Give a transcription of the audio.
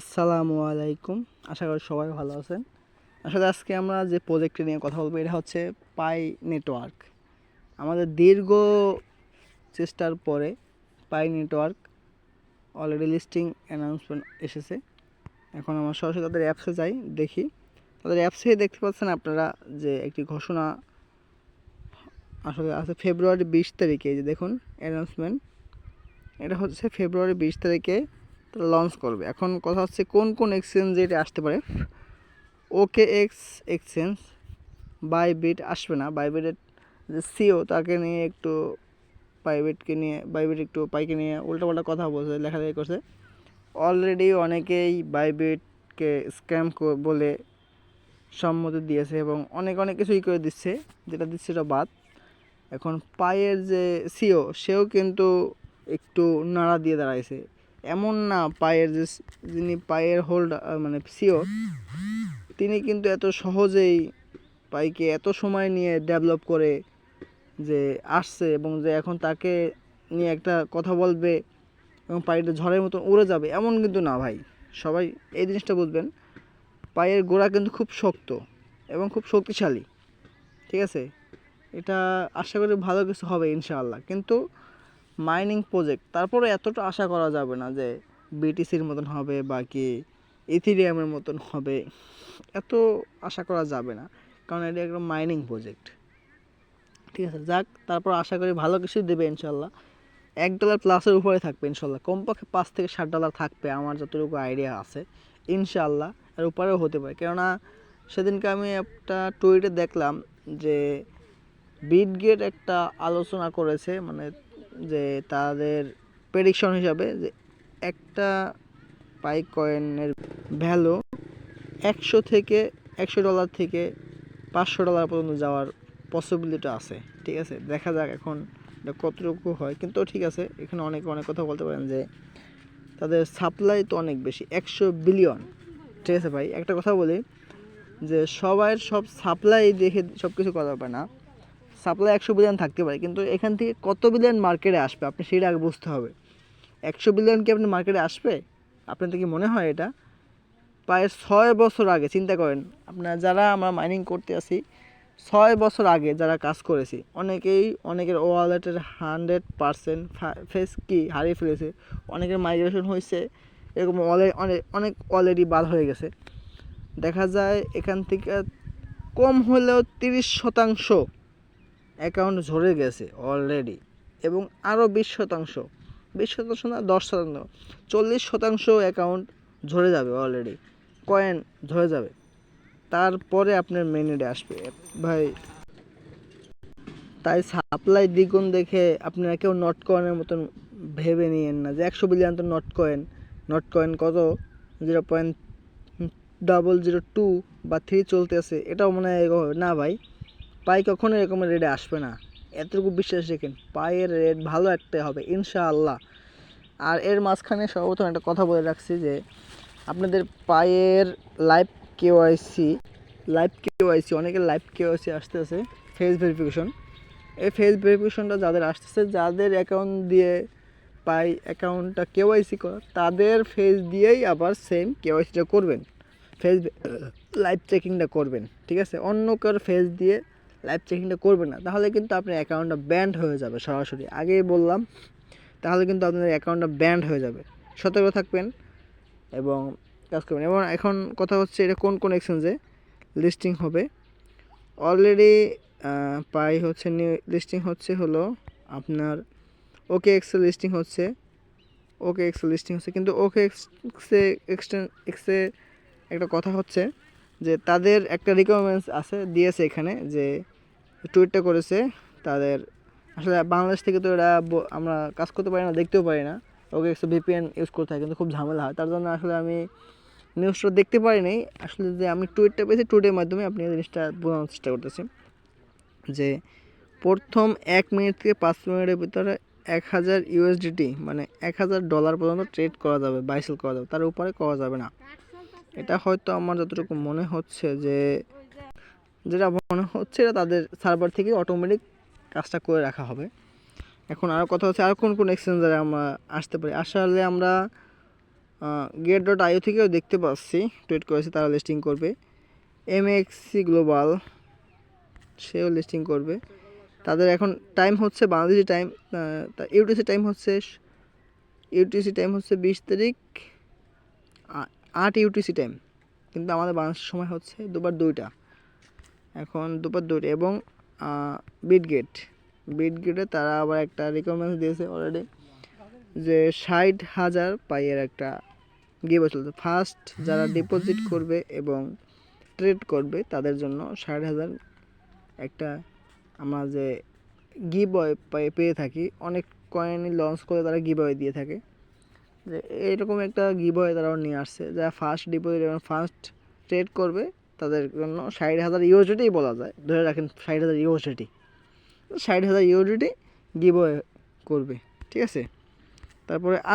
আসসালামু আলাইকুম। আশা করি সবাই ভালো আছেন। আসলে আজকে আমরা যে প্রজেক্টটি নিয়ে কথা বলবো এটা হচ্ছে পাই নেটওয়ার্ক। আমাদের দীর্ঘ চেষ্টার পরে পাই নেটওয়ার্ক অলরেডি লিস্টিং অ্যানাউন্সমেন্ট এসেছে। এখন আমরা সরাসরি তাদের অ্যাপসে যাই, দেখি। তাদের অ্যাপসে দেখতে পাচ্ছেন আপনারা যে একটি ঘোষণা আসলে আছে ফেব্রুয়ারি 20 তারিখে। এই যে দেখুন অ্যানাউন্সমেন্ট, এটা হচ্ছে ফেব্রুয়ারি 20 তারিখে তারা লঞ্চ করবে। এখন কথা হচ্ছে কোন কোন এক্সচেঞ্জে এটা আসতে পারে। OKX এক্সচেঞ্জ, বাইবিট আসবে না। বাইবিটের যে সিও তাকে নিয়ে একটু বাইবিট একটু পাইকে নিয়ে উল্টোপাল্টা কথা বলছে, লেখালেখি করছে। অলরেডি অনেকেই বাইবিটকে স্ক্যাম বলে সম্মতি দিয়েছে এবং অনেক অনেক কিছুই করে দিচ্ছে, যেটা দিচ্ছে এটা বাদ। এখন পায়ের যে সিও সেও কিন্তু একটু নাড়া দিয়ে দাঁড়াইছে। এমন না পায়ের যে যিনি পায়ের হোল্ডার মানে সিও, তিনি কিন্তু এত সহজেই পাইকে এত সময় নিয়ে ডেভেলপ করে যে আসছে এবং যে এখন তাকে নিয়ে একটা কথা বলবে এবং পাইটা ঝড়ের মতো উড়ে যাবে, এমন কিন্তু না ভাই। সবাই এই জিনিসটা বুঝবেন, পায়ের গোড়া কিন্তু খুব শক্ত এবং খুব শক্তিশালী, ঠিক আছে। এটা আশা করি ভালো কিছু হবে ইনশাআল্লাহ। কিন্তু মাইনিং প্রজেক্ট, তারপরে এতটা আশা করা যাবে না যে বিটিসির মতন হবে বা কি ইথিরিয়ামের মতন হবে, এত আশা করা যাবে না, কারণ এটা একটা মাইনিং প্রজেক্ট, ঠিক আছে। যাক, তারপর আশা করি ভালো কিছু দেবে ইনশাল্লাহ। $1 প্লাসের উপরে থাকবে ইনশাল্লাহ, কমপক্ষে $5 থেকে $7 থাকবে আমার যতটুকু আইডিয়া আছে ইনশাল্লাহ। আর উপরেও হতে পারে, কেননা সেদিনকে আমি একটা টুইটে দেখলাম যে বিটগেট একটা আলোচনা করেছে, মানে যে তাদের প্রেডিকশন হিসাবে যে একটা পাই কয়েনের ভ্যালু $100 থেকে $500 পর্যন্ত যাওয়ার পসিবিলিটি আছে, ঠিক আছে। দেখা যাক এখন এটা কতটুকু হয়। কিন্তু ঠিক আছে, এখানে অনেক অনেক কথা বলতে পারেন যে তাদের সাপ্লাই তো অনেক বেশি, 100 বিলিয়ন, ঠিক আছে ভাই। একটা কথা বলি যে সবার সব সাপ্লাই দেখে সব কিছু করা যাবে না। সাপ্লাই 100 বিলিয়ন থাকতে পারে, কিন্তু এখান থেকে কত বিলিয়ন মার্কেটে আসবে আপনি সেটা আগে বুঝতে হবে। 100 বিলিয়ন কি আপনি মার্কেটে আসবে? আপনাদের কি মনে হয় এটা? প্রায় 6 বছর আগে চিন্তা করেন আপনারা, যারা আমরা মাইনিং করতে আসি 6 বছর আগে যারা কাজ করেছি, অনেকের ওয়ালেটের 100% ফেস কি হারিয়ে ফেলেছে, অনেকের মাইগ্রেশন হয়েছে, এরকম অনেক অলরেডি বাদ হয়ে গেছে। দেখা যায় এখান থেকে কম হলেও 30% অ্যাকাউন্ট ঝরে গেছে অলরেডি, এবং আরও 20% না 10%, 40% অ্যাকাউন্ট ঝরে যাবে অলরেডি, কয়েন ঝরে যাবে। তারপরে আপনার মেনুডে আসবে ভাই। তাই সাপ্লাই দ্বিগুণ দেখে আপনারা কেউ নট কয়েনের মতন ভেবে নিয়েন না যে 100 বিলিয়ন তো নট কয়েন কত 0.002 বা 3 চলতে আছে, এটাও মনে হয় না ভাই। পাই কখনো এরকমের রেটে আসবে না, এতটুকু বিশ্বাস রেখেন। পায়ের রেট ভালো একটা হবে ইনশাআল্লাহ। আর এর মাঝখানে সর্বপ্রথম একটা কথা বলে রাখছি যে আপনাদের পায়ের লাইভ কেওয়াইসি অনেকের লাইভ কেওয়াইসি আসতেছে, ফেস ভেরিফিকেশন। এই ফেস ভেরিফিকেশনটা যাদের আসতেছে, যাদের অ্যাকাউন্ট দিয়ে পাই অ্যাকাউন্টটা কেওয়াইসি করা, তাদের ফেস দিয়েই আবার সেম কেওয়াইসিটা করবেন, ফেস লাইভ চেকিংটা করবেন, ঠিক আছে। অন্য কারোর ফেস দিয়ে লাইভ চেকিংটা করবেন না, তাহলে কিন্তু আপনার অ্যাকাউন্টটা ব্যান্ড হয়ে যাবে সরাসরি, আগেই বললাম। তাহলে কিন্তু আপনার অ্যাকাউন্টটা ব্যান্ড হয়ে যাবে। সতর্ক থাকবেন এবং কাজ করবেন। এবং এখন কথা হচ্ছে এটা কোন কোন এক্সচেঞ্জে লিস্টিং হবে। অলরেডি পাই হচ্ছে নিউ লিস্টিং হলো আপনার OKX লিস্টিং হচ্ছে, কিন্তু OKX একটা কথা হচ্ছে যে তাদের একটা রিকোয়ারমেন্টস আছে, দিয়েছে এখানে যে টুইটটা করেছে তাদের। আসলে বাংলাদেশ থেকে তো এরা আমরা কাজ করতে পারি না, দেখতেও পারি না। OKX VPN ইউজ করতে হয়, কিন্তু খুব ঝামেলা হয়, তার জন্য আসলে আমি নিউজটা দেখতে পারিনি। আসলে যে আমি টুইটটা পেয়েছি, টুইটের মাধ্যমে আপনি এই জিনিসটা বোঝানোর চেষ্টা করতেছি যে প্রথম 1 মিনিট থেকে 5 মিনিটের ভিতরে 1000 USDT মানে $1000 পর্যন্ত ট্রেড করা যাবে, বাই সেল করা যাবে, তার উপরে করা যাবে না। এটা হয়তো আমার যতটুকু মনে হচ্ছে যে এটা তাদের সার্ভার থেকে অটোমেটিক কাজটা করে রাখা হবে। এখন আরও কথা হচ্ছে আর কোন কোন এক্সচেঞ্জারে আমরা আসতে পারি। আসলে আমরা Get.io থেকেও দেখতে পাচ্ছি টুইট করেছে, তারা লিস্টিং করবে। MXC গ্লোবাল সেও লিস্টিং করবে। তাদের এখন টাইম হচ্ছে বাংলাদেশি টাইম, ইউটিসি টাইম হচ্ছে 20 তারিখ 8 ইউটিসি টাইম, কিন্তু আমাদের বাংলাদেশের সময় হচ্ছে দুপুর 2টা, এখন দুপুর 2টা। এবং বিটগেটে তারা আবার একটা রিকমেন্ড দিয়েছে অলরেডি যে 60,000 পাইয়ের একটা গিভ চলছে। ফার্স্ট যারা ডিপোজিট করবে এবং ট্রেড করবে তাদের জন্য 60,000 একটা আমরা যে গিভ পেয়ে থাকি, অনেক কয়েনই লঞ্চ করে তারা গিভ দিয়ে থাকে, যে এইরকম একটা গিভ তারাও নিয়ে আসছে। যারা ফার্স্ট ডিপোজিট এবং ফার্স্ট ট্রেড করবে তাদের জন্য 60,000 ইউএসডিটি বলা যায়, ধরে রাখেন 60,000 ইউএসডিটি গিভ করবে, ঠিক আছে। তারপরে আর